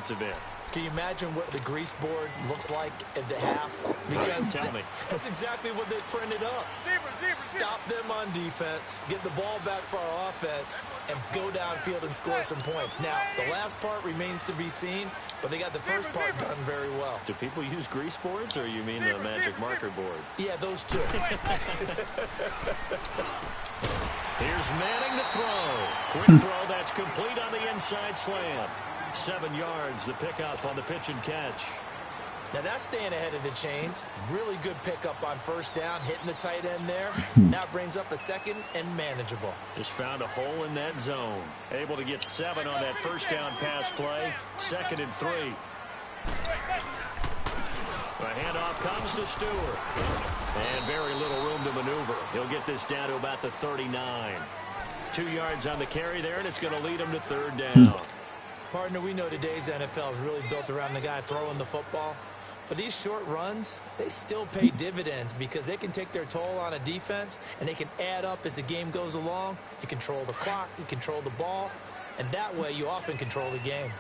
defensive end. Can you imagine what the grease board looks like at the half? Because Tell me. that's exactly what they printed up. Stop them on defense, get the ball back for our offense, and go downfield and score some points. Now, the last part remains to be seen, but they got the first part done very well. Do people use grease boards, or you mean the magic marker boards? Yeah, those two. Here's Manning to throw. Quick throw, that's complete on the inside slam. 7 yards, the pickup on the pitch and catch. Now that's staying ahead of the chains. Really good pickup on first down, hitting the tight end there. Now brings up a second and manageable. Just found a hole in that zone. Able to get 7 on that first down pass play. 2nd and 3. The handoff comes to Stewart. And very little room to maneuver. He'll get this down to about the 39. 2 yards on the carry there, and it's going to lead him to 3rd down. Partner, we know today's NFL is really built around the guy throwing the football. But these short runs, they still pay dividends because they can take their toll on a defense, and they can add up as the game goes along. You control the clock, you control the ball, and that way you often control the game.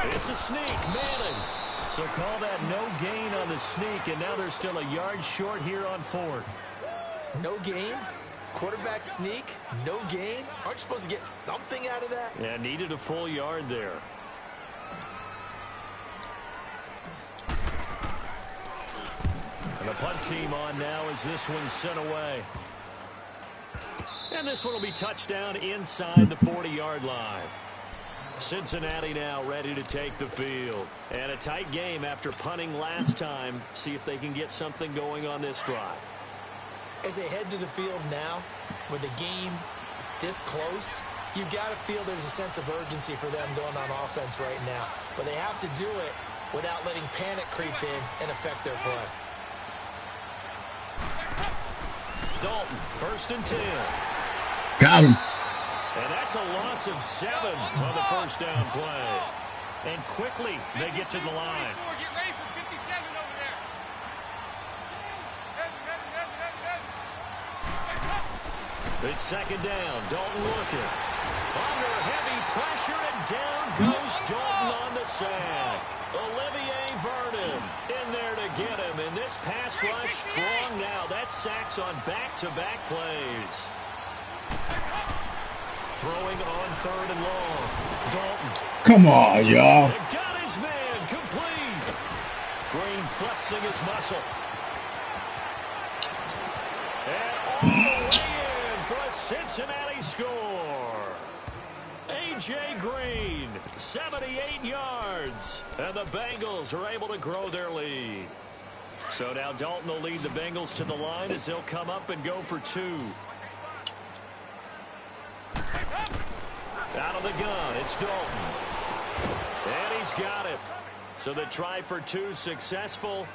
It's a sneak, Manning. So call that no gain on the sneak, and now they're still a yard short here on 4th. No gain? Quarterback sneak? No gain? Aren't you supposed to get something out of that? Yeah, needed a full yard there. And the punt team on now as this one's sent away. And this one will be touchdown inside the 40-yard line. Cincinnati now ready to take the field. And a tight game after punting last time. See if they can get something going on this drive. As they head to the field now, with the game this close, you've got to feel there's a sense of urgency for them going on offense right now. But they have to do it without letting panic creep in and affect their play. Dalton, 1st and 10. Got him. And that's a loss of 7 on the first down play. And quickly they get to the line. It's 2nd down. Dalton looking. Under heavy pressure, and down goes Dalton on the sack. Olivier Vernon in there to get him. And this pass rush strong now. That sack's on back-to-back plays. Throwing on 3rd and long. Dalton. Come on, y'all. Got his man complete. Green flexing his muscle. And all the way in for a Cincinnati score. A.J. Green, 78 yards. And the Bengals are able to grow their lead. So now Dalton will lead the Bengals to the line as they'll come up and go for 2. Out of the gun, it's Dalton. And he's got it. So the try for 2 successful.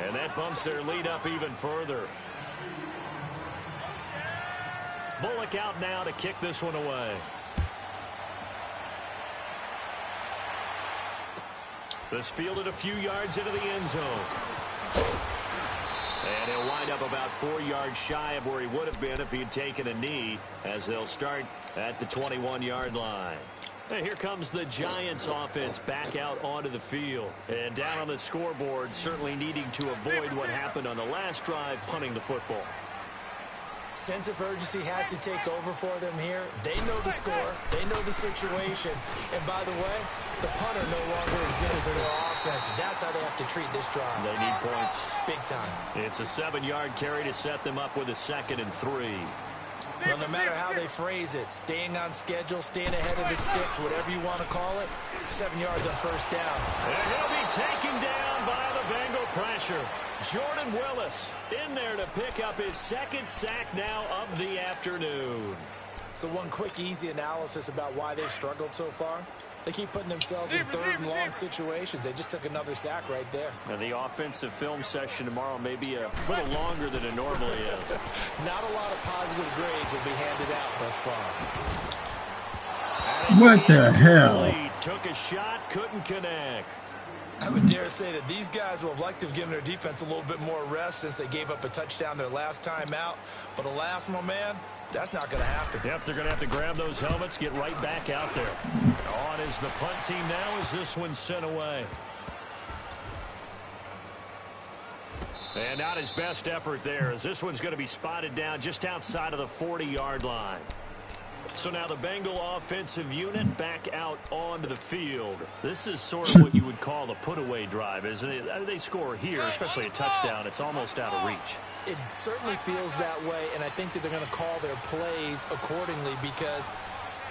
And that bumps their lead up even further. Bullock out now to kick this one away. This fielded a few yards into the end zone. And he'll wind up about 4 yards shy of where he would have been if he had taken a knee, as they'll start at the 21-yard line. And here comes the Giants offense back out onto the field. And down on the scoreboard, certainly needing to avoid what happened on the last drive, punting the football. Sense of urgency has to take over for them here. They know the score. They know the situation. And by the way, the punter no longer exists for their offense. That's how they have to treat this drive. They need points. Big time. It's a 7-yard carry to set them up with a 2nd and 3. Well, no matter how they phrase it, staying on schedule, staying ahead of the sticks, whatever you want to call it, 7 yards on first down. And he'll be taken down by the Bengal pressure. Jordan Willis in there to pick up his 2nd sack now of the afternoon. So one quick, easy analysis about why they struggled so far. They keep putting themselves in 3rd and long situations. They just took another sack right there. And the offensive film session tomorrow may be a little longer than it normally is. Not a lot of positive grades will be handed out thus far. What the hell? Took a shot, couldn't connect. I would dare say that these guys will have liked to have given their defense a little bit more rest since they gave up a touchdown their last time out. But alas, my man, That's not going to happen. Yep, they're going to have to grab those helmets, get right back out there. On is the punt team now as this one's sent away. And not his best effort there, as this one's going to be spotted down just outside of the 40-yard line. So now the Bengal offensive unit back out onto the field. This is sort of what you would call a put-away drive, isn't it? They score here, especially a touchdown. It's almost out of reach. It certainly feels that way, and I think that they're going to call their plays accordingly, because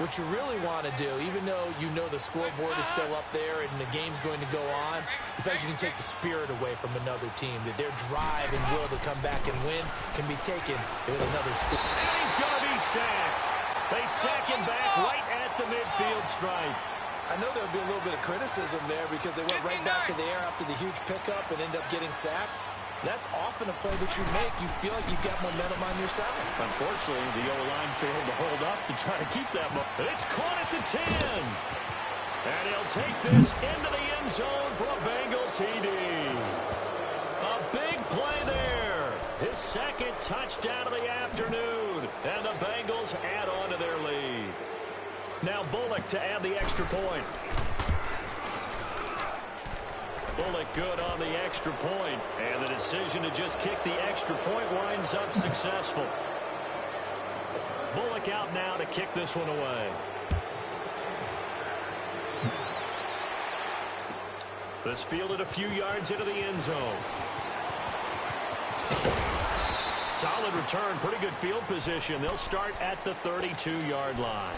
what you really want to do, even though you know the scoreboard is still up there and the game's going to go on, you think you can take the spirit away from another team, that their drive and will to come back and win can be taken with another score. And he's going to be sacked. They sack him back right at the midfield stripe. I know there'll be a little bit of criticism there because they went right back to the air after the huge pickup and end up getting sacked. That's often a play that you make. You feel like you've got momentum on your side. Unfortunately, the O-line failed to hold up to try to keep that momentum. It's caught at the 10. And he'll take this into the end zone for a Bengal TD. A big play there. His second touchdown of the afternoon. And the Bengals add on to their lead. Now Bullock to add the extra point. Bullock good on the extra point, and the decision to just kick the extra point winds up successful. Bullock out now to kick this one away. This fielded a few yards into the end zone. Solid return, pretty good field position. They'll start at the 32-yard line.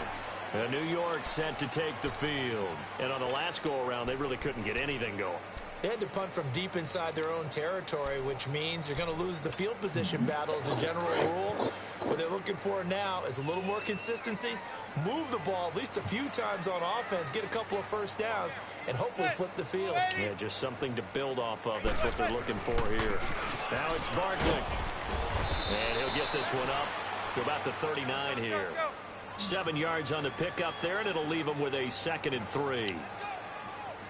And New York set to take the field. And on the last go-around, they really couldn't get anything going. They had to punt from deep inside their own territory, which means you're going to lose the field position battle as a general rule. What they're looking for now is a little more consistency, move the ball at least a few times on offense, get a couple of first downs, and hopefully flip the field. Yeah, just something to build off of. That's what they're looking for here. Now it's Barkley. And he'll get this one up to about the 39 here. 7 yards on the pickup there, and it'll leave him with a 2nd and 3.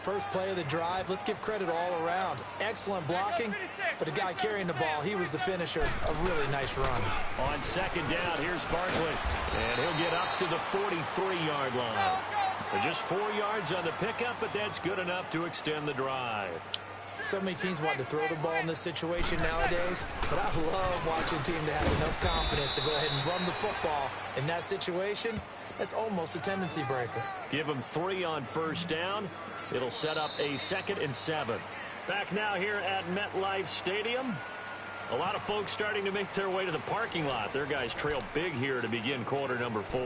First play of the drive, let's give credit all around. Excellent blocking, but the guy carrying the ball, he was the finisher. A really nice run. On 2nd down, here's Barkley. And he'll get up to the 43-yard line. Just 4 yards on the pickup, but that's good enough to extend the drive. So many teams want to throw the ball in this situation nowadays, but I love watching a team that has enough confidence to go ahead and run the football. In that situation, that's almost a tendency breaker. Give them 3 on 1st down. It'll set up a 2nd and 7. Back now here at MetLife Stadium. A lot of folks starting to make their way to the parking lot. Their guys trail big here to begin quarter number 4.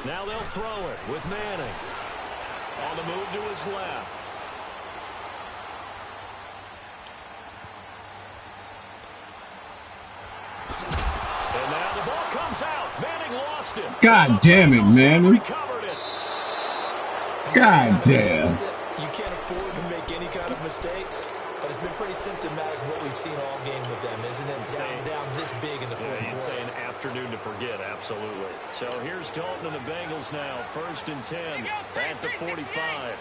Now they'll throw it with Manning. On the move to his left. And now the ball comes out. Manning lost it. God damn it, man. Recovered it. God damn. You can't afford to make any kind of mistakes, but it's been pretty symptomatic of what we've seen all game with them, isn't it? Down this big in the fourth quarter. You'd say an afternoon to forget, absolutely. So here's Dalton and the Bengals now, 1st and 10 at the 45.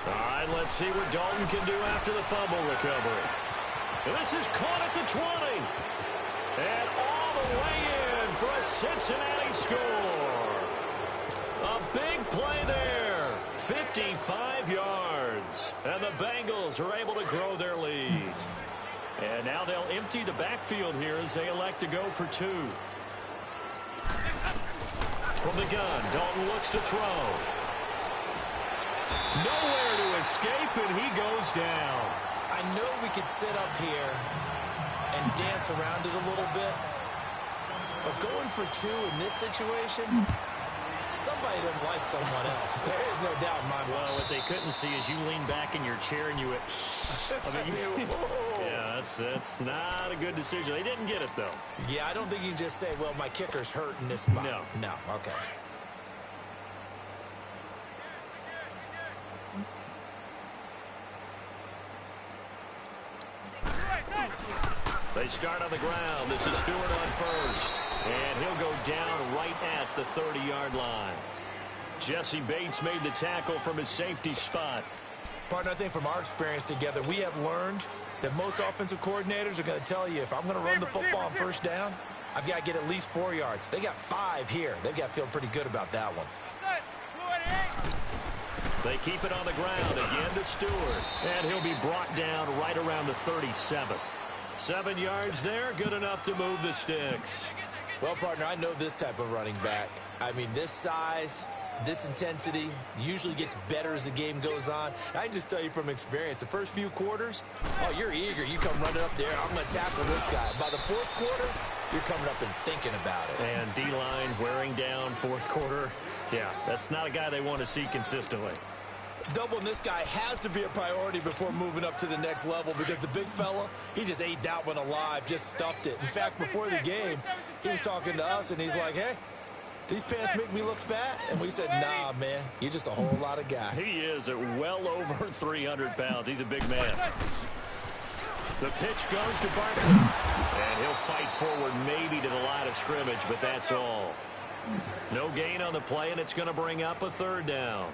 All right, let's see what Dalton can do after the fumble recovery. And this is caught at the 20. And all the way in for a Cincinnati score. A big play there. 55 yards. And the Bengals are able to grow their lead. And now they'll empty the backfield here as they elect to go for 2. From the gun, Dalton looks to throw. Nowhere to escape, and he goes down. I know we could sit up here and dance around it a little bit, but going for 2 in this situation, somebody doesn't like someone else. There's no doubt in my mind. Well, what they couldn't see is you lean back in your chair and you went, yeah, that's not a good decision. They didn't get it, though. Yeah, I don't think you can just say, well, my kicker's hurt in this spot. No, okay. They start on the ground. This is Stewart on first. And he'll go down right at the 30-yard line. Jesse Bates made the tackle from his safety spot. Partner, I think from our experience together, we have learned that most offensive coordinators are going to tell you, if I'm going to run the football on first down, I've got to get at least 4 yards. They got 5 here. They've got to feel pretty good about that one. They keep it on the ground again to Stewart. And he'll be brought down right around the 37. 7 yards there, good enough to move the sticks. Well, partner, I know this type of running back. I mean, this size, this intensity usually gets better as the game goes on. I can just tell you from experience, the first few quarters, oh, you're eager. You come running up there, I'm going to tackle this guy. By the fourth quarter, you're coming up and thinking about it. And D-line wearing down fourth quarter. Yeah, that's not a guy they want to see consistently. Doubling this guy has to be a priority before moving up to the next level, because the big fella, he just ate that one alive, just stuffed it. In fact, before the game, he was talking to us, and he's like, hey, these pants make me look fat? And we said, nah, man, you're just a whole lot of guy. He is at well over 300 pounds. He's a big man. The pitch goes to Barkley. And he'll fight forward maybe to the line of scrimmage, but that's all. No gain on the play, and it's going to bring up a third down.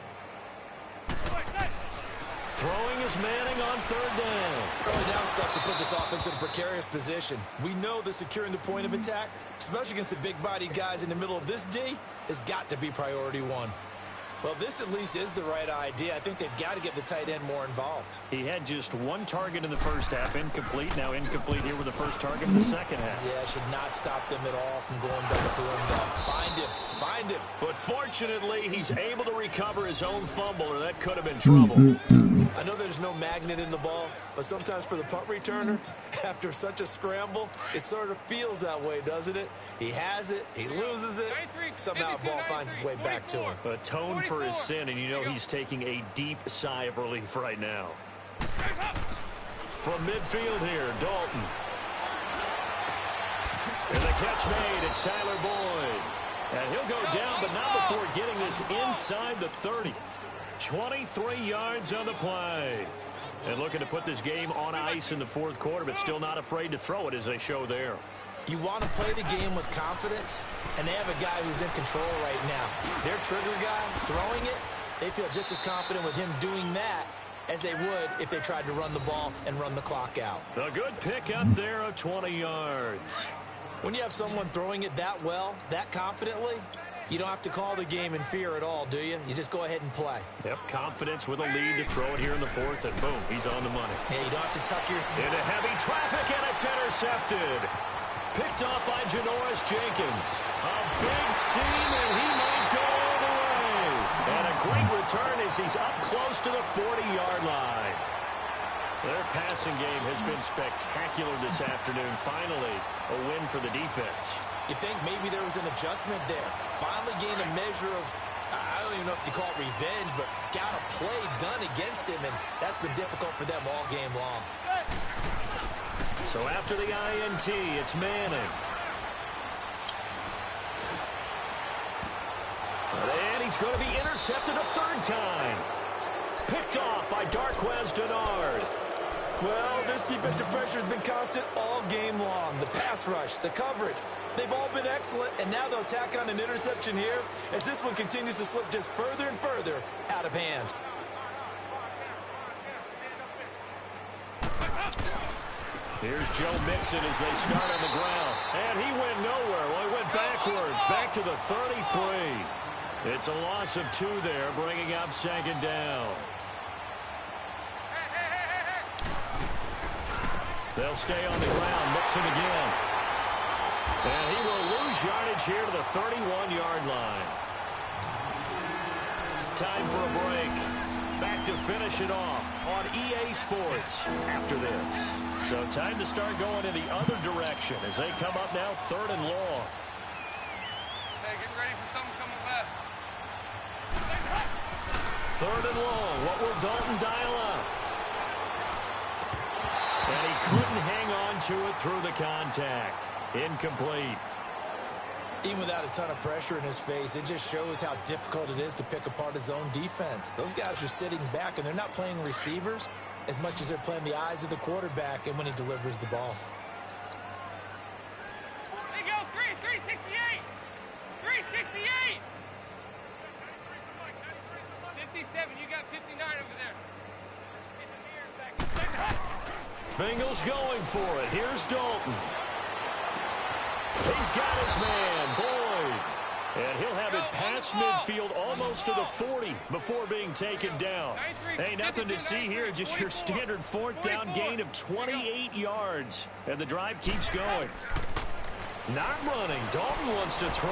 Throwing is Manning on third down. Early down stuff to put this offense in a precarious position. We know that securing the point of attack, especially against the big-bodied guys in the middle of this D, has got to be priority one. Well, this at least is the right idea. I think they've got to get the tight end more involved. He had just one target in the first half, incomplete. Now incomplete here with the first target in the second half. Yeah, should not stop them at all from going back to him. Find him. Find him. But fortunately, he's able to recover his own fumble, or that could have been trouble. I know there's no magnet in the ball, but sometimes for the punt returner, after such a scramble, it sort of feels that way, doesn't it? He has it, he loses it, somehow the ball finds its way back to him. Atone for his sin, and you know he's taking a deep sigh of relief right now. From midfield here, Dalton. And the catch made, it's Tyler Boyd. And he'll go down, but not before getting this inside the 30. 23 yards on the play. And looking to put this game on ice in the fourth quarter, but still not afraid to throw it as they show there. You want to play the game with confidence, and they have a guy who's in control right now. Their trigger guy, throwing it, they feel just as confident with him doing that as they would if they tried to run the ball and run the clock out. A good pick up there of 20 yards. When you have someone throwing it that well, that confidently, you don't have to call the game in fear at all, do you? You just go ahead and play. Yep, confidence with a lead to throw it here in the fourth, and boom, he's on the money. Yeah, you don't have to tuck your... Into heavy traffic, and it's intercepted. Picked off by Janoris Jenkins. A big seam, and he might go all the way. And a great return as he's up close to the 40-yard line. Their passing game has been spectacular this afternoon. Finally, a win for the defense. You think maybe there was an adjustment there. Finally gained a measure of, I don't even know if you call it revenge, but got a play done against him, and that's been difficult for them all game long. So after the INT, it's Manning. And he's going to be intercepted a third time. Picked off by Darquez Denard. Well, this defensive pressure has been constant all game long. The pass rush, the coverage, they've all been excellent, and now they'll tack on an interception here as this one continues to slip just further and further out of hand. Here's Joe Mixon as they start on the ground. And he went nowhere. Well, he went backwards, back to the 33. It's a loss of 2 there, bringing up second down. They'll stay on the ground. Mixon again. And he will lose yardage here to the 31-yard line. Time for a break. Back to finish it off on EA Sports after this. So time to start going in the other direction as they come up now 3rd and long. Hey, get ready for something coming left. 3rd and long. What will Dalton dial up? And he couldn't hang on to it through the contact. Incomplete. Even without a ton of pressure in his face, it just shows how difficult it is to pick apart his own defense. Those guys are sitting back, and they're not playing receivers as much as they're playing the eyes of the quarterback and when he delivers the ball. 368! 368! 57, you got 59 over there. Bengals going for it. Here's Dalton. He's got his man, Boyd. And he'll have it past midfield almost to the 40 before being taken down. Hey, nothing to see here, just your standard fourth down gain of 28 yards. And the drive keeps going. Not running. Dalton wants to throw.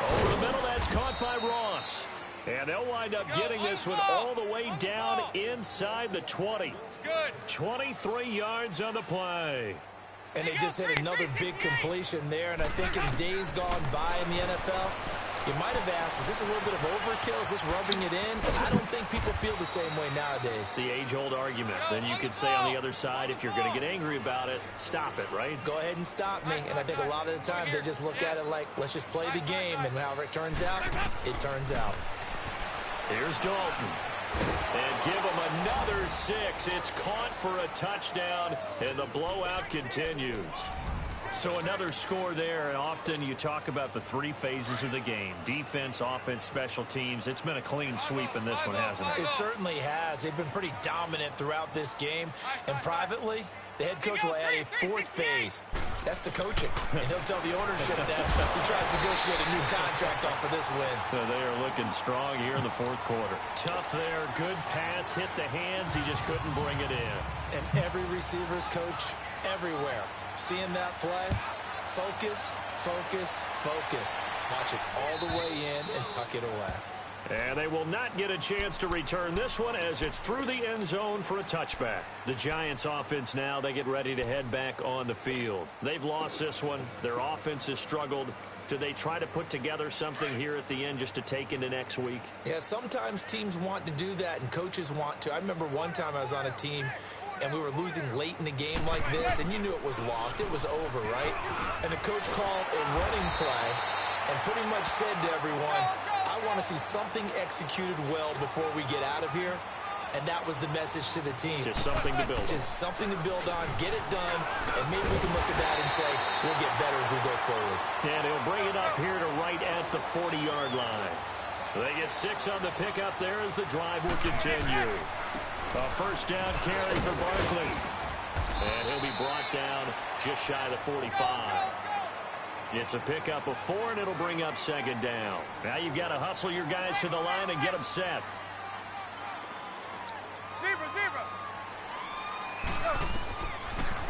Over the middle, that's caught by Ross. And they'll wind up getting this one all the way down inside the 20. 23 yards on the play. And they just hit another big completion there. And I think in days gone by in the NFL, you might have asked, is this a little bit of overkill? Is this rubbing it in? I don't think people feel the same way nowadays. The age-old argument. Then you could say on the other side, if you're going to get angry about it, stop it, right? Go ahead and stop me. And I think a lot of the times they just look at it like, let's just play the game. And however it turns out, it turns out. Here's Dalton. And give him another 6. It's caught for a touchdown, and the blowout continues. So another score there, and often you talk about the 3 phases of the game. Defense, offense, special teams. It's been a clean sweep in this one, hasn't it? It certainly has. They've been pretty dominant throughout this game. And privately, the head coach will add a 4th phase. That's the coaching. And he'll tell the ownership that as he tries to negotiate a new contract off of this win. They are looking strong here in the 4th quarter. Tough there. Good pass. Hit the hands. He just couldn't bring it in. And every receiver's coach everywhere. Seeing that play, focus, focus, focus. Watch it all the way in and tuck it away. And they will not get a chance to return this one as it's through the end zone for a touchback. The Giants offense now, they get ready to head back on the field. They've lost this one. Their offense has struggled. Do they try to put together something here at the end just to take into next week? Yeah, sometimes teams want to do that and coaches want to. I remember one time I was on a team and we were losing late in the game like this, and you knew it was lost. It was over, right? And the coach called a running play and pretty much said to everyone, I want to see something executed well before we get out of here. And that was the message to the team. Just something to build on. Just something to build on, get it done, and maybe we can look at that and say, we'll get better as we go forward. And he'll bring it up here to right at the 40-yard line. They get 6 on the pickup there as the drive will continue. A first down carry for Barkley. And he'll be brought down just shy of the 45. It's a pickup of 4, and it'll bring up 2nd down. Now you've got to hustle your guys to the line and get them set. Zebra.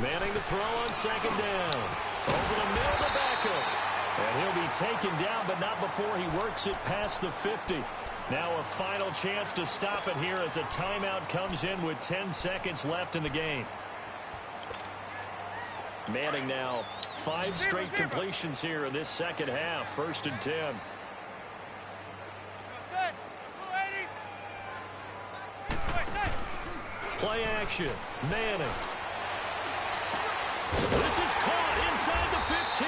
Manning to throw on 2nd down. Over the middle to Beckham. And he'll be taken down, but not before he works it past the 50. Now a final chance to stop it here as a timeout comes in with 10 seconds left in the game. Manning now 5 straight completions here in this second half. 1st and 10. Play action. Manning. This is caught inside the 15.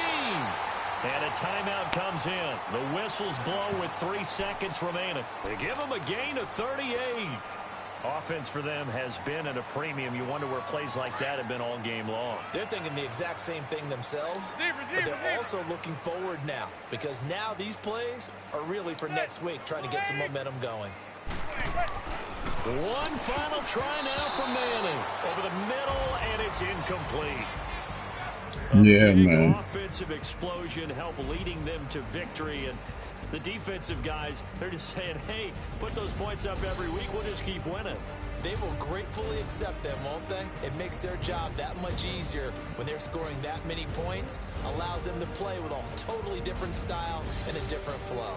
And a timeout comes in. The whistles blow with 3 seconds remaining. They give them a gain of 38. Offense for them has been at a premium. You wonder where plays like that have been all game long. They're thinking the exact same thing themselves, but they're also looking forward now because now these plays are really for next week, trying to get some momentum going. One final try now for Manning. Over the middle, and it's incomplete. Yeah, man. Offensive explosion help leading them to victory, and the defensive guys, they're just saying, hey, put those points up every week, we'll just keep winning. They will gratefully accept them, won't they? It makes their job that much easier when they're scoring that many points, allows them to play with a totally different style and a different flow.